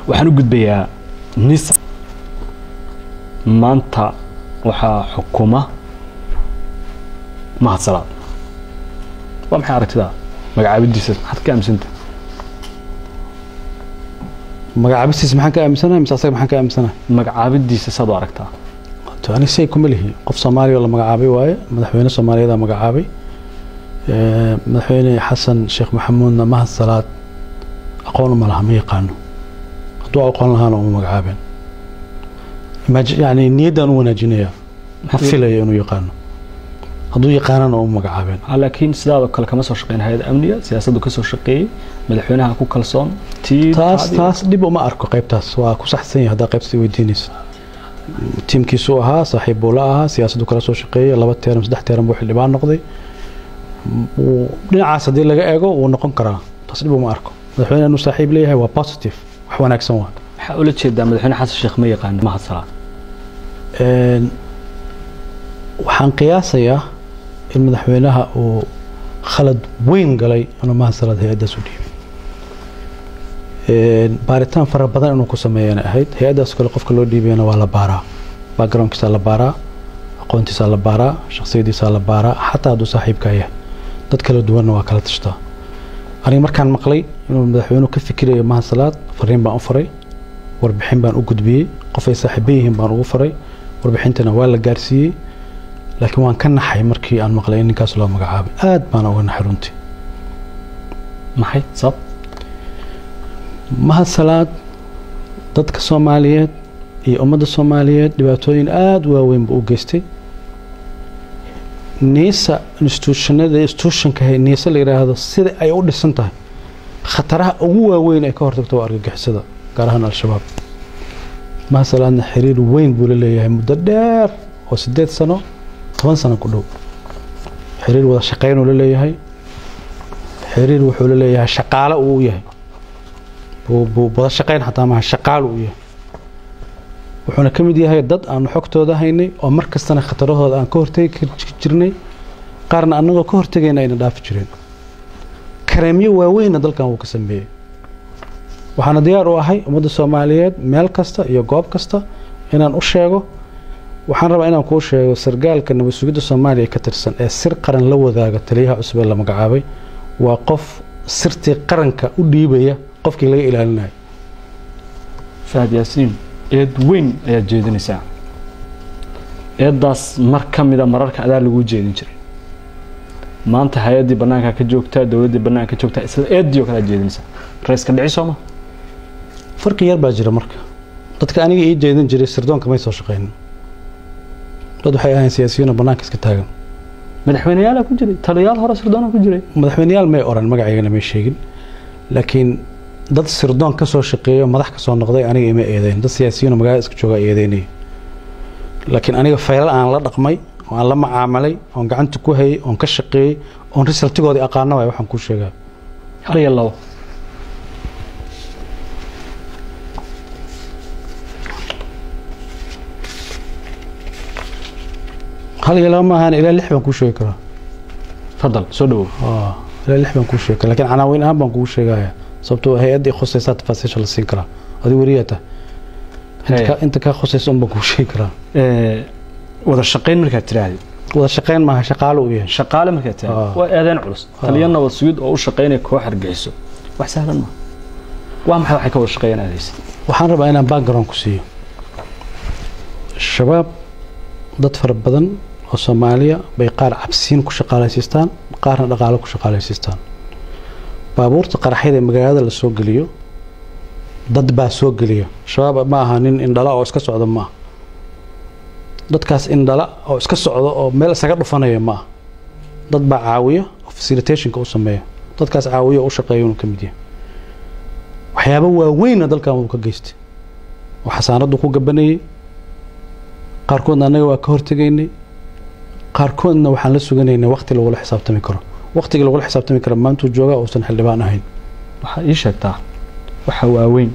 waxaan u gudbayaa nisa maanta waxaa xukuma mahadsalaad waa maxay aragtida magacaabidiisa maxaad ka aaminsantahay magacaabistiisa maxaan ka aaminsanahay mise asaga maxaan ka aaminsanahay magacaabidiisa saad u aragtaa ani say kuma lihi qof Soomaaliya la magacaabay waaye madaxweyne Soomaaliyeed magacaabay madaxweyne Xasan Sheekh Maxamuudna mahadsalaad aqoon ma laha ma yaqaano haduu aqoon lahaana uu magacaabeen يعني نيدان وناجينيا ما فيلاyo inuu yaqaano haduu yaqaanana uu magacaabeen laakiin sidaado kale kama soo shaqeyn hay'ad amniga siyaasaddu ka soo shaqeeyay madaxweynaha ku kalsoon taas dib uma arko qaybtaas waa ku saxsan yahay hada qaybtii weydiinaysa tiimkiisu ahaa saaxiib ula ahaa siyaasaddu kala soo shaqeeyay 2 teeram 3 teeram buu xildhibaan noqday dhinacaas hadii laga eego uu noqon karaa taas dib uma arko madaxweynaha inuu saaxiib leeyahay waa positive wax wanaagsan waa waxa ula jeedaa madaxweyne Xasan Sheekh ma yaqaan mahadsalaad waxaan qiyaasayaa in madaxweynaha uu khalad weyn galay inuu mahadsalaad hay'adaas u dhiibay baaritaan fara badan inuu ku sameeyana ahayd hay'adaas kale qofka loo dhiibayna waa la baaraa backgroundkiisa la baaraa aqoontiisa la baaraa shakhsiyadiisa la baaraa xataa hadduu saaxiibka yahay dad kala duwanna waa kala tashtaa aniga markaan maqlay inuu madaxweynuhu ka fikirayo mahadsalaad fariin baan u faray warbixin baan u gudbiyay qof ay saaxiibayeen baan ugu faray warbixintana waa la gaarsiiyay laakiin waan ka naxay markii aan maqlay in ninkaas loo magacaabay aad baan uga naxay runtii maxay sabab mahadsalaad dadka Soomaaliyeed iyo ummadda Soomaaliyeed dhibaatooyin aad waaweyn buu u geystay nisa institutionka nisa la yiraahdo sida ay u dhisan tahay khataraha ugu waaweyn ay ka hortagto argagixisada gaar ahaan al-shabaab mahadsalaadna xiriir weyn buu leeyahay muddo dheer oo 8 sano 10 sano ku dhow xiriir wada shaqeyn uu leeyahay xiriir wuxuu leeyahay shaqaale uu yahay buu wada shaqeyn xataa ma shaqaale uu yahay wuxuuna ka mid yahay dad aan xogtooda haynay oo mar kastana khatarahooda aan ka hortagi jirnay qaarna anagoo ka hortagayna ayna dhaafi jireen kareemiyo waaweyn dalkan uu ka sameeyay waxaan diyaar u ahay ummadda Soomaaliyeed meel kasta iyo goob kasta inaan u sheego waxaan rabaa inaan ku sheego sargaalka nabad sugidda Soomaaliya ka tirsan ee sir qaran la wadaaga taliyaha cusub ee la magacaabay waa qof sirtii qaranka u dhiibaya qofkii laga ilaalinayo Fahad Yaasiin eed weyn ayaa jeedinaysaa eedaas mar kamida mararka adaa lagu jeedin jiray maanta hay'adii banaanka ka joogta dawladda banaanka ka joogta isla eediyo kala jeedinaysaa raiiska dhicisooma farqi yar baa jira marka dadka aniga ii jeedin jiray sirdoonka may soo shaqeyn dad waxay ahayn siyaasiyiin banaanka iska taagan madaxweynayaal ku jiray taliyaal hore sirdoon ku jiray madaxweynayaal may oran magaceygana may sheegin laakiin dad sirdoon ka soo shaqeeyo madax ka soo noqday aniga ima eedeyn dad siyaasiyiin magaalada iska jooga eedeynay laakiin aniga faylal aan la dhaqmay oo aan la macaamalay oo gacanta ku hayay oo ka shaqeeyay oo resultigoodi aqaano way waxaan ku sheegaa hal yallow هل يلامها أنا إلى اللحم كوشة كرا تفضل سودو إلى اللحم كوشة لكن عناوين أهم بنكوشة جاية صبتو هي أدي خصيصات فاسيش على السكرة هذه وريته أنت كخصيص بنكوشة كرا وذا الشقين مركز تراهي وذا الشقين ما شقاله وياه شقاله مركز تراهي وأذان عرس تلينا والسيود أو الشقين كوحر جيسو وحسهلا ما وهم حكوا الشقين هذه وحنرب أنا باك جراوند كوسيو الشباب dad fara badan oo Soomaaliya bay qaar cabsiin ku shaqaalaysiistaan qaarna dhaqaale ku shaqaalaysiistaan baabuurta qaraxyada magaalada la soo galiyo dad baa soo galiyo shabaab ma aha nin indhala oo iska socda ma dadkaas indhala oo iska socda oo meel isaga dhufanaya ma dad baa caawiyo facilitationka u sameeyo dadkaas caawiyo u shaqeeyo inuu kamid yahay waxyaabo waaweyn dalkan uu ka geystay waxa saanadu ku gabanayay qaarkoodna anaga waa ka hortageynay qaarkoodna waxaan la suganaynay waqti lagu la xisaabtami karo waqtiga lagu la xisaabtami karo maanta jooga oo san xildhibaan ahayn waxa ii sheegtaa waxa waaweyn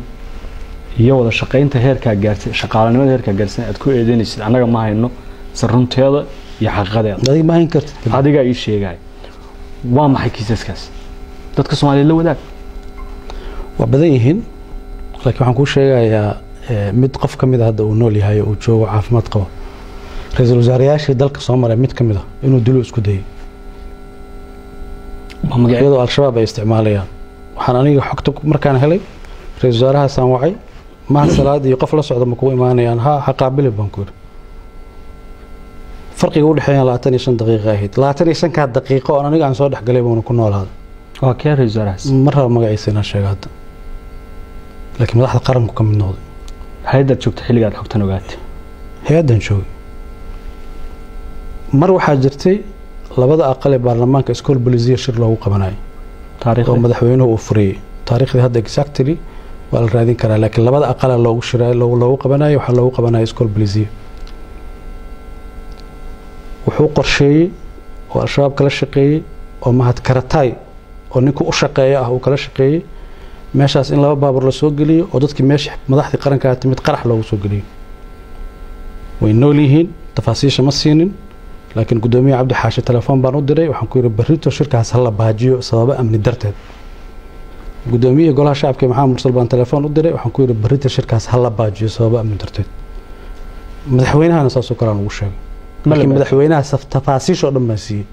iyo wada shaqeynta heerka gaartay shaqaalanimada heerka gaarsan aad ku eedeynaysid anaga ma hayno sarunteeda iyo xaqiiqadeeda adiga ma hayn kartid adiga ii sheegay waa maxay kiisaskaas dadka Soomaaliyeed la wadaag waa badan yihiin laakiin waxaan kuu sheegayaa mid qof ka mid ah hadda uu nool yahay uu joogo caafimaad qabo ra-iisul wasaareyaashii dalka soo maray mid ka mid ah inuu dilo isku dayay iyadoo al-shabaab ay isticmaalayaan waxaan aniga xogta markaan helay ra-iisul wasaarahaasaan wacay maha salaad iyo qof la socda ma kugu imaanayaan ha qaabili baan ku yidhi farqiga u dhexeeya 25 daqiiqo ahayd 25 daqiiqo oo aniga aan soo dhexgalay baan ku noolaaday waa kee ra-iisul wasaarahaas mar raba magaciisa inaan sheego hadda laakiin madaxda qaranku ka mid noqday hay-adaad joogta xilligaad xogtan ogaatay hay-adan joogay mar waxaa jirtay labada aqal ee baarlamaanka iskool bolisiya shir loogu qabanayay oo madaxweynuhu uu furiyey taariikhdii hadda exactly waa la raadin karaa laakiin labada aqal loogu shiray loogu qabanayay waxaa loogu qabanayay iskool bolisiya wuxuu qorsheeyey oo al-shabaab kala shaqeeyey oo mahad karatay oo ninkuu u shaqeeya ah uu kala shaqeeyey meeshaas in laba baabuur la soo geliyo oo dadkii meesha madaxdii qaranka timid qarax loogu soo geliyo way nool yihiin tafaasiisha ma siinin laakiin gudoomiye cabdi xaashi telefoon baan u diray waxaan ku yiri barrito shirkaas hala baajiyo sababo amni darteed gudoomiye golaha shacabka maxamed mursal baan telefoon u diray waxaan ku yiri barrito shirkaas hala baajiyo sababo amni darteed madaxweynahana saasoo kale aan ugu sheegay laakiin madaxweynaha tafaasiisha oo dhan baan siiyey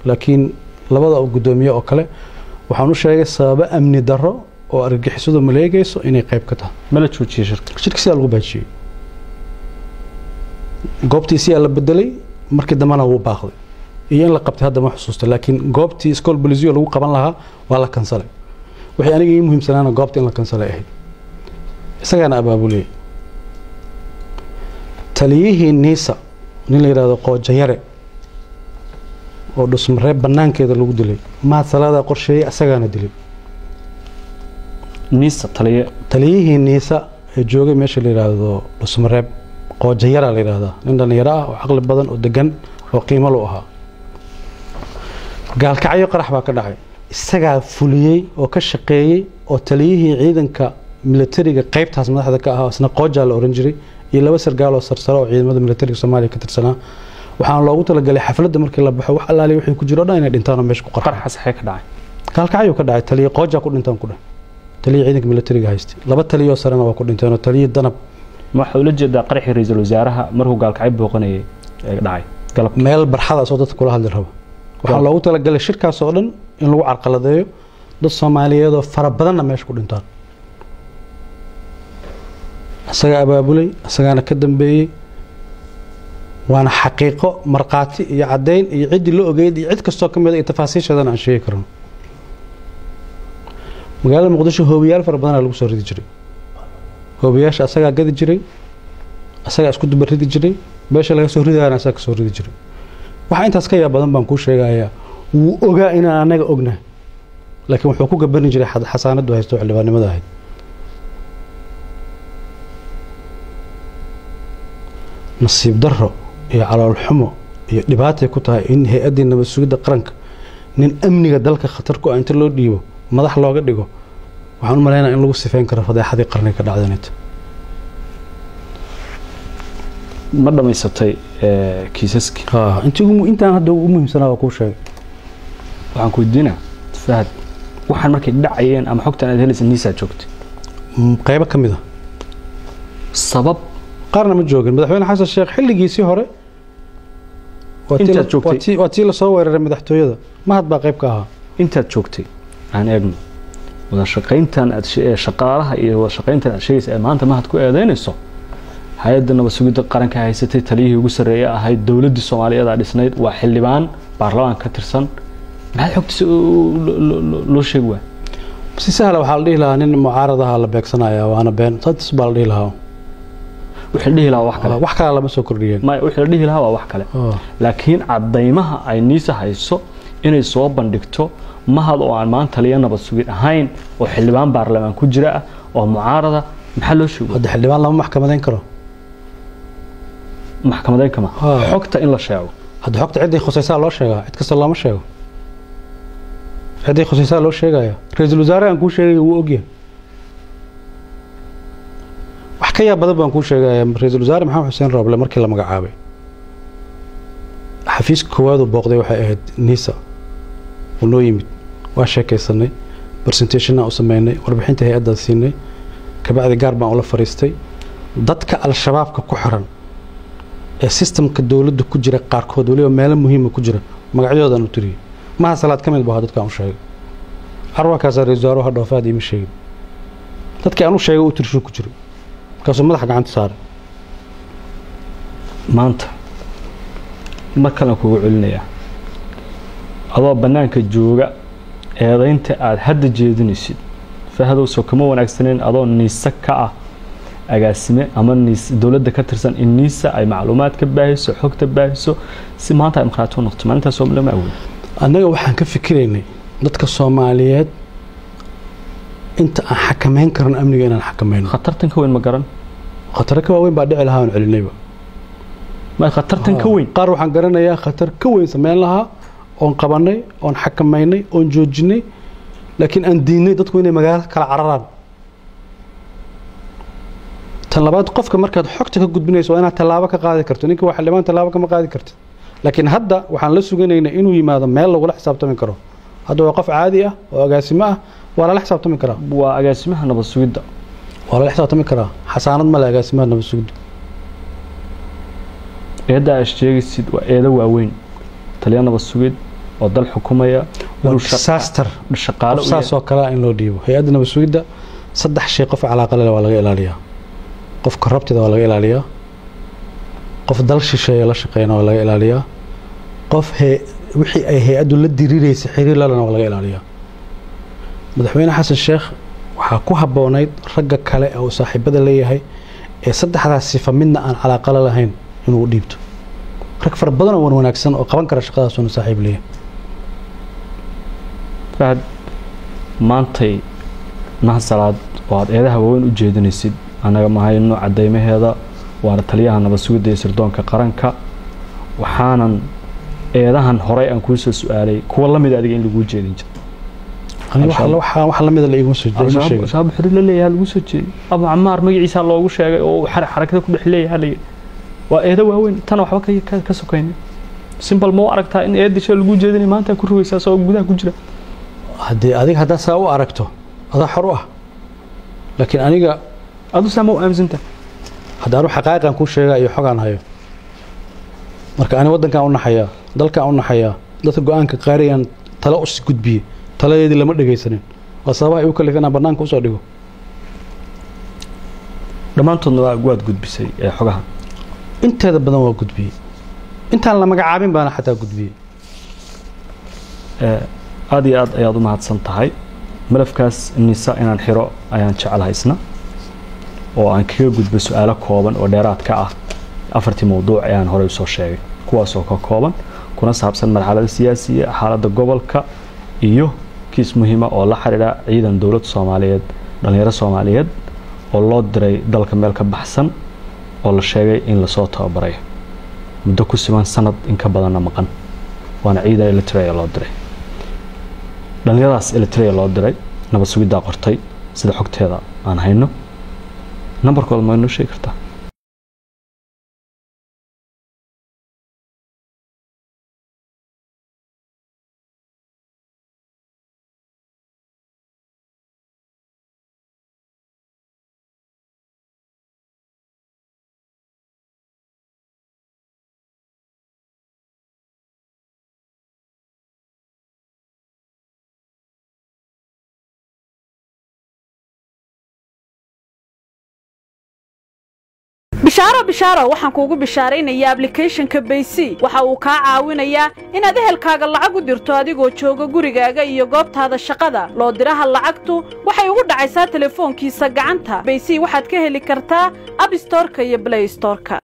laakiin labada gudoomiye oo kale waxaan u sheegay sababo amni darro oo argagixisadu maleegayso inay qayb ka tahay mala joojiyay shirkiisa lagu baajiyay goobtiisii la bedelay markii dambana wuu baaqday iyo in la qabtay hadda ma xusuusto laakiin goobtii iskool bolisiyo lagu qaban lahaa waa la kansalay wixii aniga ii muhiimsanaana goobta in la kansalay ahayd isagaana abaabuliyey taliyihii niisa nin la yidhaahdo qoojayare oo dhusmareeb banaankeeda lagu dilay mahad salaada qorsheeyey isagaana dilay niisa taliyihii niisa ee joogay meesha la yidhaahdo dhusmareeb qoojayara la yidhaahdaa nin dhalinyaro ah oo caqli badan oo degan oo qiimo lu ahaa gaalkacyo qarax baa ka dhacay isagaa fuliyey oo ka shaqeeyey oo taliyihii ciidanka militariga qaybtaas madaxda ka ahaa isna qoojaa la oran jiray iyo laba sargaal oo sarsaro oo ciidamada militariga Soomaaliya ka tirsanaa waxaan loogu talagalay xafladda markii la baxo wax allaali wixii ku jiro dhan inay dhintaan oo meesha ku qarxaan qarax saxay ka dhacay gaalkacyo ka dhacay taliye qooja ku dhintaan ku dhahay taliye ciidanka militariga haystay laba taliye oo sarana waa ku dhinteen oo taliye danab waxa uu la jeedaa qaraxii ra'iisul wasaaraha markuu gaalkacyo booqanayay ee dhacay galab meel barxada soo dadka kula hadli rabo waxaan loogu talagalay shirkaas oo dhan in lagu carqaladeeyo dad Soomaaliyeed oo fara badanna meesha ku dhintaan asaga abaabulay asagana ka dambeeyay waana xaqiiqo marqaati iyo cadeyn iyo cid la ogeyd iyo cid kasto kamid ah tafaasiishadan aan sheegi karno magaalada muqdisho hoobiyaal fara badan lagu soo ridi jiray hoobiyaasha asaga gadi jiray asaga isku dubar ridi jiray beesha laga soo ridaana asaga soo ridi jiray waxa intaas ka yaab badan baan ku sheegayaa wuu ogaa inaan anaga ognahay laakiin wuxuu ku gaban jiray xasaanadu haysto xildhibaanimada ahayd nasiib darro iyo calool xumo iyo dhibaato ku tahay in hay'adda nabad sugidda qaranka nin amniga dalka khatar ku ah inta loo dhiibo madax looga dhigo waxaan u maleynayaa in lagu sifeyn karo fadeexadii qarniga ka dhacdaynta ma dhamaysatay kiisaskii intaan hadda ugu muhiimsanaa waa kuu sheegay waxaan ku weydiinaa fahad waxaan markay dhacayeen ama xogtan aad helaysa niisaa joogtay qaybo ka mid ah sabab qaarna ma joogin madaxweyne xasan sheekh xilligiisii hore waa tii la soo weeraray madaxtooyada mahad baa qayb ka ahaa intaad joogtay aan eegno wada shaqayntan aad shaqaalaha iyo wada shaqayntan aad sheegaysa ee maanta mahad ku eedeynayso hay'adda nabad sugidda qaranka haysatay taliyihii ugu sarreeyay ahayd dawladda Soomaaliyeed ee dhisnayd waa xildhibaan baarlamaanka ka tirsan maxay xogtiisa loo sheegi waa si sahal waxa la dhihi lahaa nin mucaarad ah la beegsanaya waana been sadis baa la dhihi lahaa wixii dhihi lahaa wax kale lama soo kordhiyeen ma wixii dhihi lahaa waa wax kale laakiin cadeymaha ay niisa hayso inay soo bandhigto mahad oo aan maanta taliye nabad sugid ahayn oo xildhibaan baarlamaan ku jira oo mucaarada maxaa loo sheego hadda xildhibaan lama maxkamadeyn karo maxkamadeyn kama xogta in la sheego hadda xogta cidii khusaysaa loo sheegaa cid kasta looma sheego cidii khusaysaa loo sheegaya ra'iisul wasaare aan ku sheegay wuu ogyahay wax ka yaab badan baan ku sheegayaa ra'iisul wasaare maxamed xuseen Rooble markii la magacaabay xafiiska koowaad oo booqday waxay ahayd niisa ونو يمد واشيكيسنay presentation oo sameeynay warbixinta hay'adda siinay kabacdi gaar baan ula fariistay dadka al-shabaabka ku xiran ee systemka dawladda ku jira qaarkood waliba meelo muhiim ku jira magacyadoodan u tiriyay ma salaad kamid baa dadka aan sheegay arwakaas reesaaro ha dhoofaad ima sheegin dadka aan u sheegay u tirsho ku jiro kaasoo madaxa gacanta saaray maanta markana kugu celinaya adoo banaanka jooga eedaynta aad hadda jeedinaysid fahdow soo kama wanaagsaneen adoo niisa ka ah agaasime ama niis dawladda ka tirsan in niisa ay macluumaad ka baahiso xogta baahiso si maanta ay marxalad u noqoto maalintaas oo lama awood annaga waxaan ka fikiraynay dadka Soomaaliyeed inta aan xakameyn karin amniga inaan xakameyno khatartan ka weyn ma garan khatar ka weyn baa dhici lahaa celinayba ma khatartan ka weyn qaar waxaan garanayaa khatar ka weyn sameyn lahaa oon qabanay oon xakameynay oon joojinay laakiin aan diinay dadku inay magaalada kala cararaan tan labaad qofka markaad xogta ka gudbinayso waa inaad tallaabo ka qaadi karto ninka waxa limaan tallaabo kama qaadi kartid laakiin hadda waxaan la suganaynaa inuu yimaado meel lagu la xisaabtami karo hadda waa qof caadi ah oo agaasimo ah waa la xisaabtami karaa waa agaasimaha nabad sugidda waa la xisaabtami karaa xasaanad ma la agaasimaha nabad sugidda eeda sheegaysid waa eeda waaweyn taliya nabad sugid oo dal xukumaya disaster shaqaale saasoo kale in loo dhiibo hay'adda nabad sugidda saddex shay qof calaaqo leh waa laga ilaaliyaa qof korruptida waa laga ilaaliyaa qof dal shisheeye la shaqeeyna waa laga ilaaliyaa qof wixii ay hay'addu la diriiraysa xiriir la lana waa laga ilaaliyaa madaxweyne xasan sheekh waxaa ku habboonayd ragga kale oo saaxiibada leeyahay ee saddexdaas sifa midna aan calaaqo lahayn inuu dhiibto rag far badan oo wanaagsan oo qaban kara shaqadaas oo saaxiib leeyahay fahad maantay mahasalaad oo aad eedaha waaweyn u jeedinaysid anaga ma hayno cadeymaheeda waana taliyaha nabad sugidda iyo sirdoonka qaranka waxaanan eedahan horey aan kuu soo su'aalay kuwa la mid adiga in lagu jeedin jiro waxa la mid la igu soo jeedin shaab xiriir la leeyahay lagu soo jeedin Abu Amaar magaciisa loogu sheegay oo xarakada ku dhex leeyahay waa eeda waaweyn tan waxba ka sokaynay simple ma aragtaa in eedisha lagu jeedin maanta ku ruwaysaa soo gudaha ku jira hadii adiga hadaa saa u aragto adaa xor u ah laakiin aniga adu sama u aaminta hadaa ruux xaqaaqiqan ku sheegay iyo xogaan hayo marka ani wadankan u naxaya dalkan u naxaya dadka go'aanka qaariyaan talo u sii gudbiye taladeedii lama dhageysanin waa sabab ay u kale kana banaanka u soo dhigo dhamaantoodna waa gudbisay ee xogaha inteeda badan waa gudbiyey intaan la magacaabin baana xataa gudbiyey aad iyo aad ayaad u mahadsan tahay malafkaas nisa inaan xiro ayaan jecelahay isna oo aan kaga gudbo su'aalo kooban oo dheeraad ka ah afartii mowduuc ayaan horey u soo sheegay kuwaas oo ka kooban kuna saabsan marxaladda siyaasiga xaaladda gobolka iyo kiis muhiim ah oo la xiriira ciidan dawladda Soomaaliyeed dhalinyaro Soomaaliyeed oo loo diray dalka meel ka baxsan oo la sheegay in la soo tababaray muddo ku siman sanad in ka badan maqan waana ciidan Eritrea loo diray dhalinyaradaas Eritrea loo diray nabad sugidda qortay sida xogteeda aan hayno numberkooda ma inoo sheegi kartaa bishaaro waxaan kuugu bishaaraynayaa application-ka Baysi waxa uu ka caawinayaa inaad ehelkaaga lacag u dirto adigoo jooga gurigaaga iyo goobtaada shaqada loo diraha lacagtu waxay ugu dhacaysaa telefoonkiisa gacanta Baysi waxaad ka heli kartaa App Store-ka iyo Play Store-ka